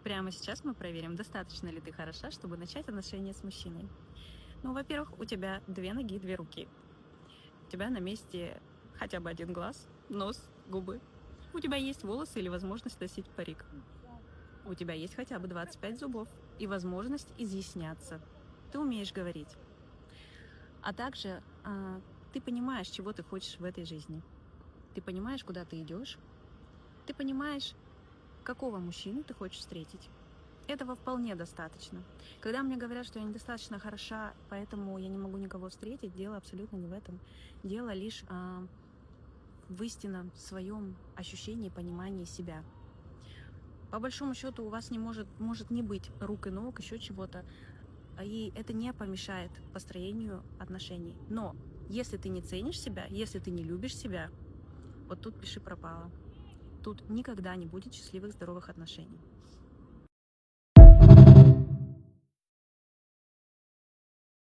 Прямо сейчас мы проверим, достаточно ли ты хороша, чтобы начать отношения с мужчиной. Ну, во-первых, у тебя 2 ноги, 2 руки. У тебя на месте хотя бы 1 глаз, нос, губы. У тебя есть волосы или возможность носить парик. У тебя есть хотя бы 25 зубов и возможность изъясняться. Ты умеешь говорить. А также ты понимаешь, чего ты хочешь в этой жизни. Ты понимаешь, куда ты идешь. Ты понимаешь, какого мужчину ты хочешь встретить. Этого вполне достаточно. Когда мне говорят, что я недостаточно хороша, поэтому я не могу никого встретить, дело абсолютно не в этом. Дело лишь в истинном своем ощущении, понимании себя. По большому счету у вас может не быть рук и ног, еще чего-то, и это не помешает построению отношений. Но если ты не ценишь себя, если ты не любишь себя, вот тут пиши пропало. Тут никогда не будет счастливых, здоровых отношений.